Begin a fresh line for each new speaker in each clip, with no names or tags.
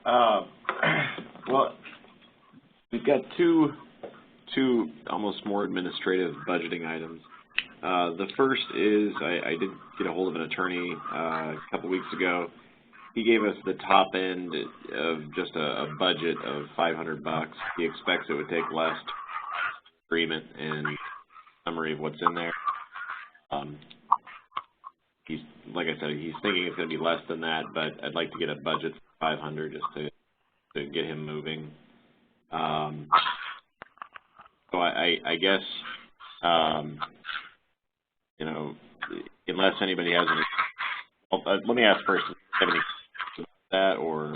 Uh, well, we've got two almost more administrative budgeting items. The first is I did get a hold of an attorney a couple weeks ago. He gave us the top end of just a budget of $500. He expects it would take less agreement and summary of what's in there. He's, like I said, he's thinking it's going to be less than that, but I'd like to get a budget for $500 just to get him moving. So I guess, you know, unless anybody has any, well, let me ask first, do you have any about that or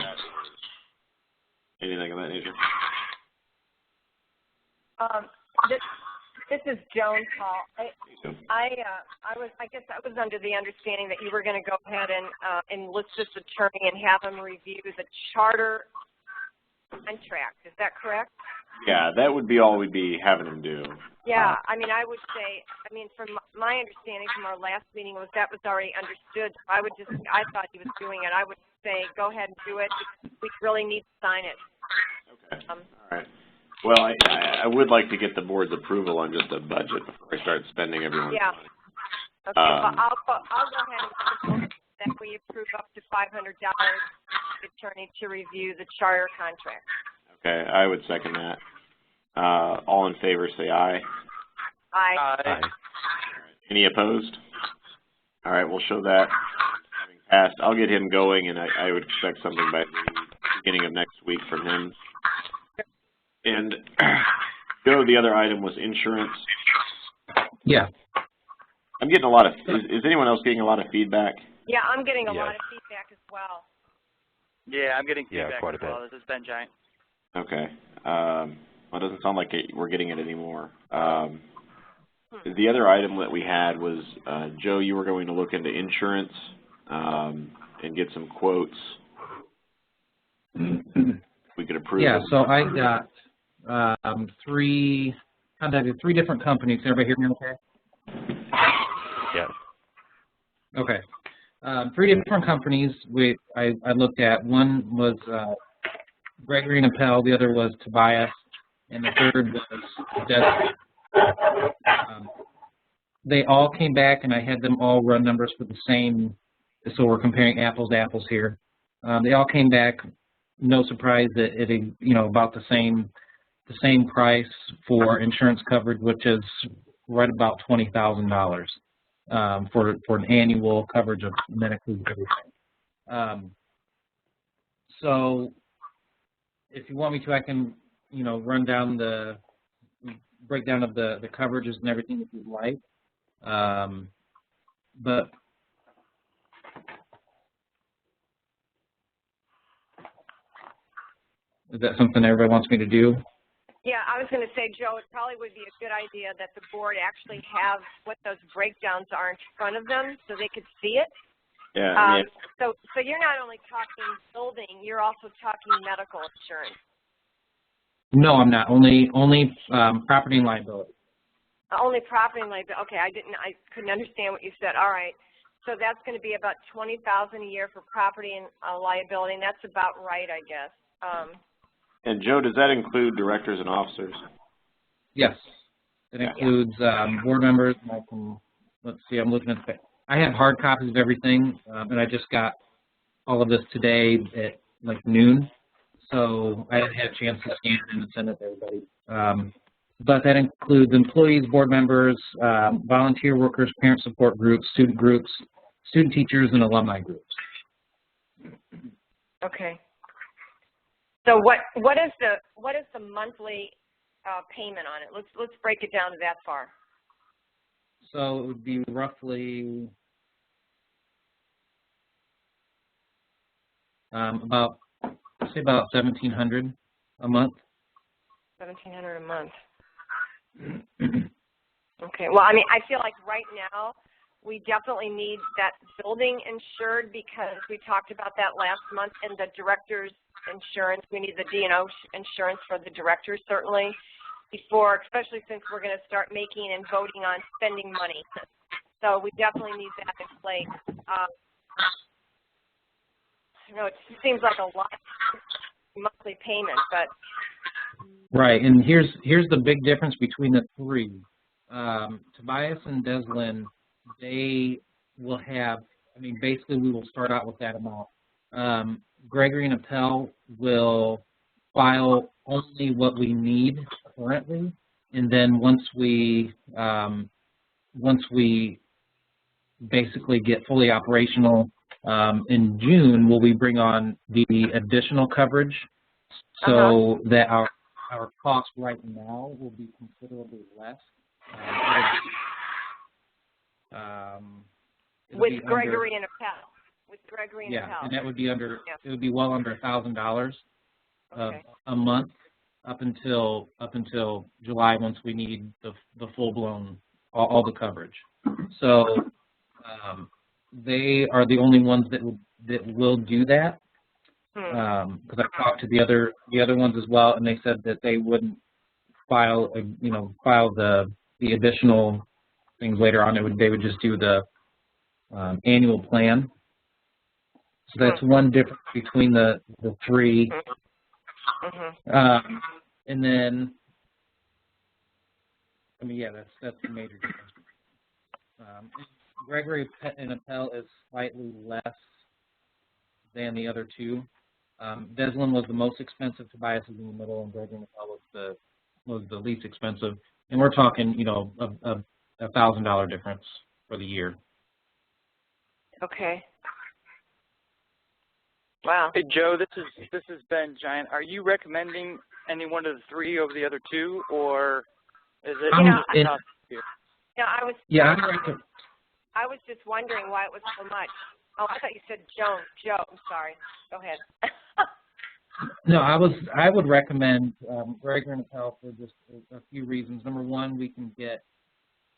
anything of that nature?
This is Joan, Paul. I guess I was under the understanding that you were going to go ahead and enlist this attorney and have him review the charter contract. Is that correct?
Yeah, that would be all we'd be having him do.
Yeah, I mean, I would say, I mean, from my understanding from our last meeting was that was already understood. I thought he was doing it. I would say go ahead and do it. We really need to sign it.
Okay. All right. Well, I would like to get the board's approval on just a budget before I start spending everyone's money.
Okay, well, I'll go ahead and that we approve up to $500 attorney to review the charter contract.
Okay, I would second that. All in favor, say aye.
Aye.
Aye.
All right. Any opposed? All right, we'll show that having passed. I'll get him going, and I would expect something by the beginning of next week from him. And Joe, the other item was insurance.
Yeah.
I'm getting a lot of, is anyone else getting a lot of feedback?
Yeah, I'm getting a lot of feedback as well.
Yeah, I'm getting feedback
quite a
as well.
bit.
This has been giant.
Okay. Well, it doesn't sound like we're getting it anymore. The other item that we had was, Joe, you were going to look into insurance and get some quotes. We could approve.
Yeah, so I got contacted three different companies. Can everybody hear me okay?
Yeah.
Okay. 3 different companies I looked at. One was Gregory and Appel, the other was Tobias, and the third was Desert. They all came back, and I had them all run numbers for the same, so we're comparing apples to apples here. They all came back, no surprise that it, you know, about the same price for insurance coverage, which is right about $20,000 for an annual coverage of medically everything. So if you want me to, I can, you know, run down the breakdown of the coverages and everything if you'd like. But is that something everybody wants me to do?
Yeah, I was going to say, Joe, it probably would be a good idea that the board actually have what those breakdowns are in front of them so they could see it.
Yeah.
So you're not only talking building, you're also talking medical insurance.
No, I'm not. Only property and liability.
Only property and liability. Okay, I couldn't understand what you said. All right. So that's going to be about $20,000 a year for property and liability, and that's about right, I guess.
And Joe, does that include directors and officers?
Yes, it includes board members. And let's see. I'm looking at I have hard copies of everything, and I just got all of this today at like noon, so I didn't have a chance to scan it and send it to everybody. But that includes employees, board members, volunteer workers, parent support groups, student teachers, and alumni groups.
Okay. So what is the monthly payment on it? Let's break it down to that far.
So it would be roughly about $1,700 a month.
$1,700 a month. Okay. Well, I mean, I feel like right now we definitely need that building insured because we talked about that last month, and the director's insurance. We need the D&O insurance for the directors certainly before, especially since we're going to start making and voting on spending money. So we definitely need that in place. You know, it seems like a lot. monthly payment, but
Right, and here's the big difference between the three. Tobias and Deslin, they will have, I mean, basically we will start out with that amount. Gregory and Appel will file only what we need currently, and then once we basically get fully operational in June, will we bring on the additional coverage so that our cost right now will be considerably less.
With Gregory and Appel. With Gregory and Appel.
Yeah, and that would be under. Yeah. It would be well under $1,000 a month up until July, once we need the full blown all the coverage. So they are the only ones that will do that. Because I talked to the other ones as well, and they said that they wouldn't file the additional things later on. They would just do the annual plan. So that's one difference between the three. And then, I mean, yeah, that's the major difference. Gregory and Appel is slightly less than the other two. Deslin was the most expensive. Tobias is in the middle, and Gregory and Appel was the least expensive. And we're talking, a $1,000 difference for the year.
Okay. Wow.
Hey Joe, this is Ben Giant. Are you recommending any one of the three over the other two, or is it?
I was.
Yeah.
I was just wondering why it was so much. Oh, I thought you said Joe. I'm sorry. Go ahead.
No, I would recommend Gregory and Appel for just a few reasons. Number one, we can get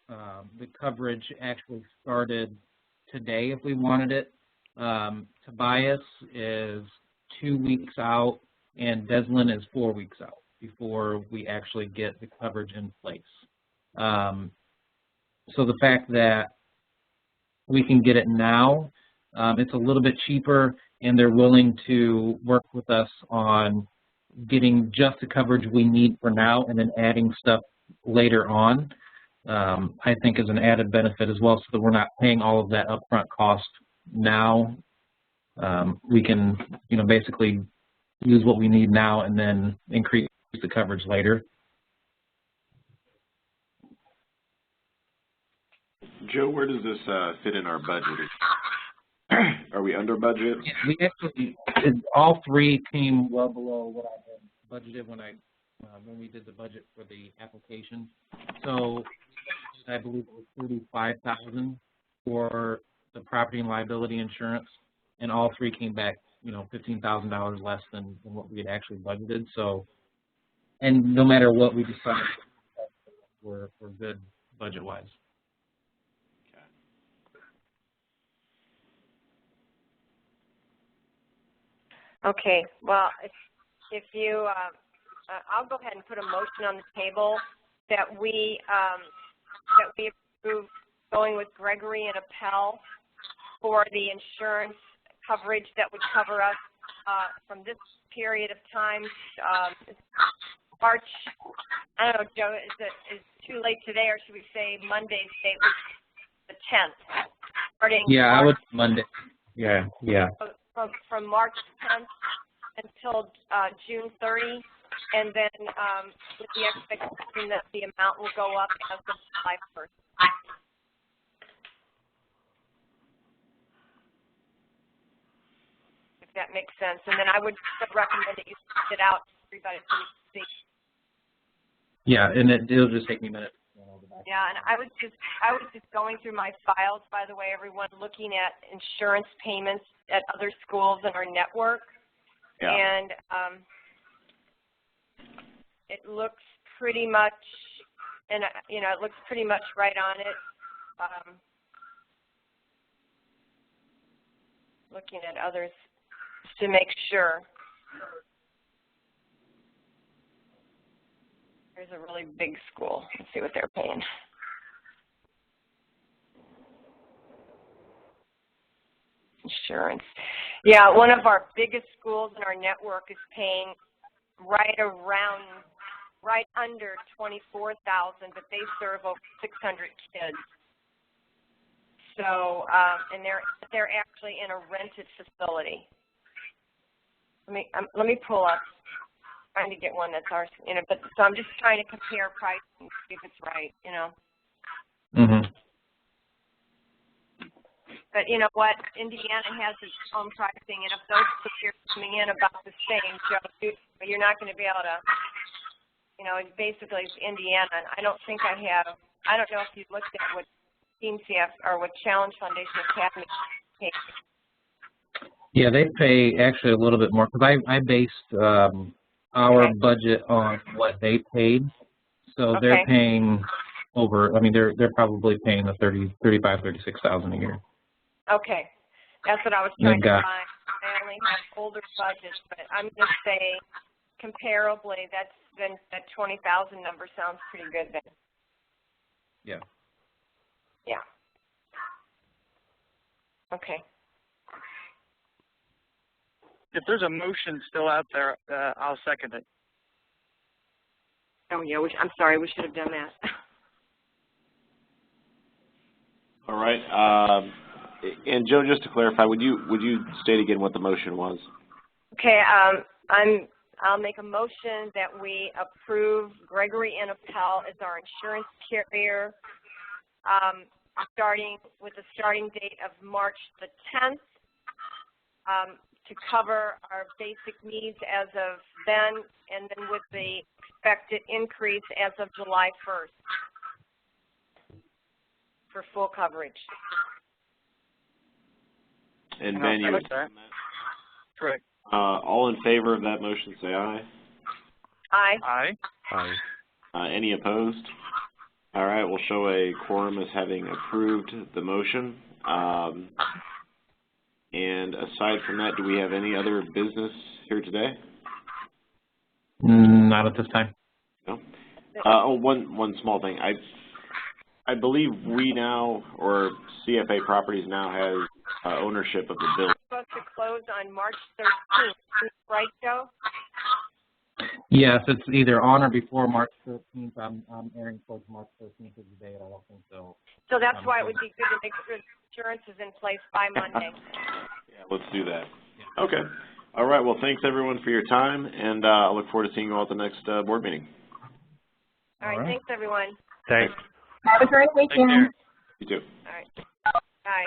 the coverage actually started today if we wanted it. Tobias is 2 weeks out, and Deslin is 4 weeks out before we actually get the coverage in place. So the fact that we can get it now, it's a little bit cheaper, and they're willing to work with us on getting just the coverage we need for now and then adding stuff later on, I think is an added benefit as well, so that we're not paying all of that upfront cost now. We can, basically use what we need now and then increase the coverage later.
Joe, where does this fit in our budget? Are we under budget?
Yeah, we actually, all three came well below what I had budgeted when we did the budget for the application. So I believe it was $35,000 for the property and liability insurance, and all three came back, $15,000 less than what we had actually budgeted. So, and no matter what we decided, we're good budget-wise.
Okay. Well, if you, I'll go ahead and put a motion on the table that we approve going with Gregory and Appel for the insurance coverage that would cover us from this period of time, March. I don't know, Joe. Is it too late today, or should we say Monday's date, which is the 10th? Starting.
Yeah, I would Monday. Yeah.
From March 10th until June 30, and then with the expectation that the amount will go up as of July 1st. If that makes sense. And then I would recommend that you send it out to everybody so we can see.
Yeah, and it'll just take me a minute.
Yeah, and I was just going through my files, by the way, everyone, looking at insurance payments at other schools in our network. Yeah. And it looks pretty much, and it looks pretty much right on it. Looking at others just to make sure. Here's a really big school. Let's see what they're paying. Insurance. Yeah, one of our biggest schools in our network is paying right under $24,000, but they serve over 600 kids. So, and they're actually in a rented facility. Let me pull up. Trying to get one that's ours, but so I'm just trying to compare pricing, see if it's right,
Mhm.
But you know what? Indiana has its own pricing, and if those are coming in about the same, you're not going to be able to, basically it's Indiana. I don't know if you've looked at what Team CF or what Challenge Foundation Academy pays.
Yeah, they pay actually a little bit more because I based our budget on what they paid, so they're paying over. I mean, they're probably paying the 36,000 a year.
Okay, that's what I was trying to find. I only have older budgets, but I'm going to say comparably, that 20,000 number sounds pretty good then.
Yeah.
Yeah. Okay.
If there's a motion still out there, I'll second it.
Oh, yeah, I'm sorry, we should have done that.
All right. And Joe, just to clarify, would you state again what the motion was?
Okay, I'll make a motion that we approve Gregory and Appel as our insurance carrier, starting with the starting date of March the 10th. To cover our basic needs as of then, and then with the expected increase as of July 1st for full coverage.
And Ben, you would second that?
Correct.
All in favor of that motion, say aye.
Aye.
Aye.
Aye. Any opposed? All right, we'll show a quorum as having approved the motion. And aside from that, do we have any other business here today?
Not at this time.
No. One small thing. I believe we now, or CFA Properties now has ownership of the building.
Supposed to close on March 13th, right, Joe?
Yes, it's either on or before March 13th. I'm airing towards March 13th of the day. I don't think so.
So that's why it would be good to make sure the insurance is in place by Monday.
Yeah, let's do that. Okay. All right. Well, thanks everyone for your time, and I look forward to seeing you all at the next board meeting.
All right. Thanks, everyone.
Thanks.
Have a great weekend.
You too.
All right. Bye.